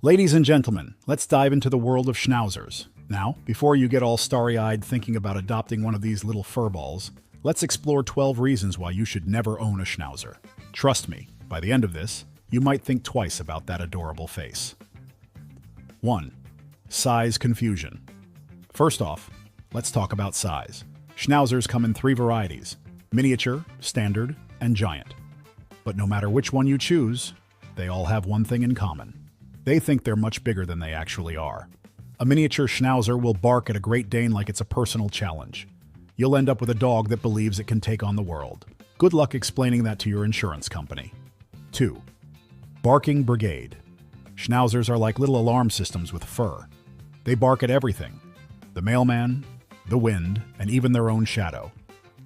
Ladies and gentlemen, let's dive into the world of schnauzers. Now, before you get all starry-eyed thinking about adopting one of these little furballs, let's explore 12 reasons why you should never own a schnauzer. Trust me, by the end of this, you might think twice about that adorable face. 1. Size confusion. First off, let's talk about size. Schnauzers come in 3 varieties: miniature, standard, and giant. But no matter which one you choose, they all have one thing in common. They think they're much bigger than they actually are. A miniature schnauzer will bark at a Great Dane like it's a personal challenge. You'll end up with a dog that believes it can take on the world. Good luck explaining that to your insurance company. 2. Barking brigade. Schnauzers are like little alarm systems with fur. They bark at everything: the mailman, the wind, and even their own shadow.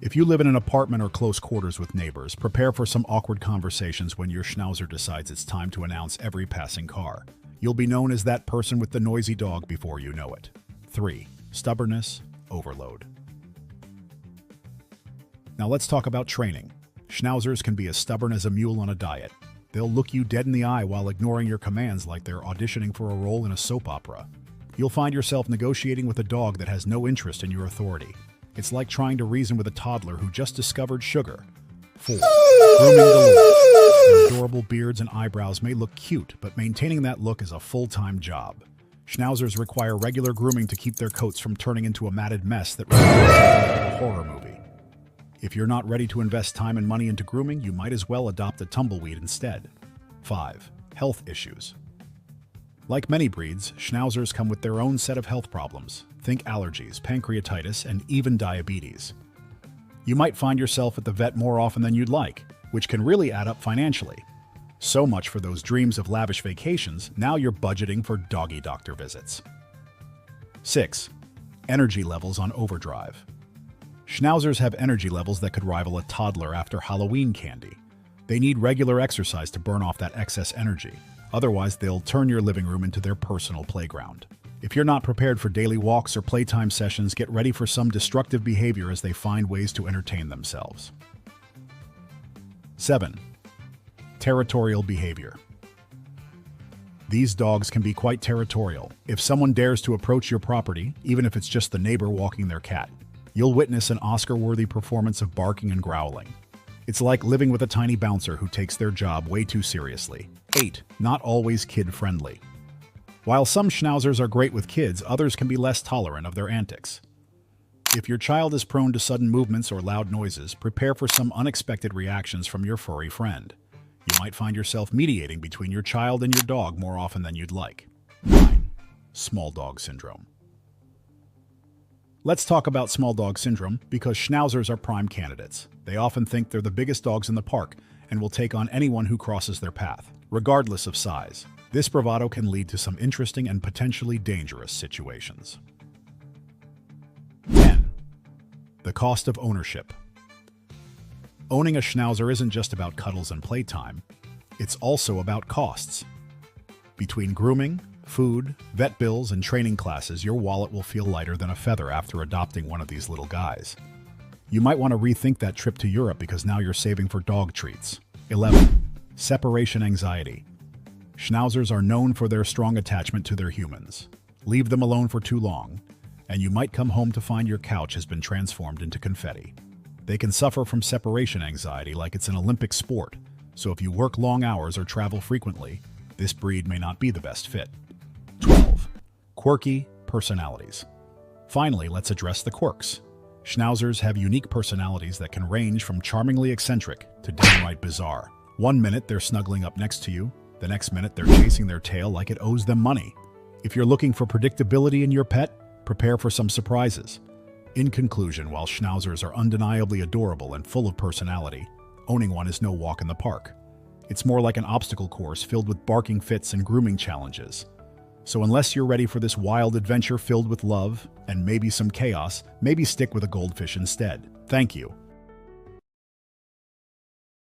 If you live in an apartment or close quarters with neighbors, prepare for some awkward conversations when your schnauzer decides it's time to announce every passing car. You'll be known as that person with the noisy dog before you know it. 3. Stubbornness overload. Now let's talk about training. Schnauzers can be as stubborn as a mule on a diet. They'll look you dead in the eye while ignoring your commands like they're auditioning for a role in a soap opera. You'll find yourself negotiating with a dog that has no interest in your authority. It's like trying to reason with a toddler who just discovered sugar. 4. Grooming galore. Their adorable beards and eyebrows may look cute, but maintaining that look is a full-time job. Schnauzers require regular grooming to keep their coats from turning into a matted mess that resembles a horror movie. If you're not ready to invest time and money into grooming, you might as well adopt a tumbleweed instead. 5. Health issues. Like many breeds, schnauzers come with their own set of health problems. Think allergies, pancreatitis, and even diabetes. You might find yourself at the vet more often than you'd like, which can really add up financially. So much for those dreams of lavish vacations. Now you're budgeting for doggy doctor visits. 6. Energy levels on overdrive. Schnauzers have energy levels that could rival a toddler after Halloween candy. They need regular exercise to burn off that excess energy. Otherwise, they'll turn your living room into their personal playground. If you're not prepared for daily walks or playtime sessions, get ready for some destructive behavior as they find ways to entertain themselves. 7. Territorial behavior. These dogs can be quite territorial. If someone dares to approach your property, even if it's just the neighbor walking their cat, you'll witness an Oscar-worthy performance of barking and growling. It's like living with a tiny bouncer who takes their job way too seriously. 8. Not always kid-friendly. While some schnauzers are great with kids, others can be less tolerant of their antics. If your child is prone to sudden movements or loud noises, prepare for some unexpected reactions from your furry friend. You might find yourself mediating between your child and your dog more often than you'd like. 9. Small dog syndrome. Let's talk about small dog syndrome because schnauzers are prime candidates. They often think they're the biggest dogs in the park and will take on anyone who crosses their path, regardless of size. This bravado can lead to some interesting and potentially dangerous situations. 10. The cost of ownership. Owning a schnauzer isn't just about cuddles and playtime. It's also about costs. Between grooming, food, vet bills, and training classes, your wallet will feel lighter than a feather after adopting one of these little guys. You might want to rethink that trip to Europe because now you're saving for dog treats. 11. Separation anxiety. Schnauzers are known for their strong attachment to their humans. Leave them alone for too long, and you might come home to find your couch has been transformed into confetti. They can suffer from separation anxiety like it's an Olympic sport, so if you work long hours or travel frequently, this breed may not be the best fit. 12. Quirky personalities. Finally, let's address the quirks. Schnauzers have unique personalities that can range from charmingly eccentric to downright bizarre. One minute they're snuggling up next to you, the next minute they're chasing their tail like it owes them money. If you're looking for predictability in your pet, prepare for some surprises. In conclusion, while schnauzers are undeniably adorable and full of personality, owning one is no walk in the park. It's more like an obstacle course filled with barking fits and grooming challenges. So unless you're ready for this wild adventure filled with love and maybe some chaos, maybe stick with a goldfish instead. Thank you.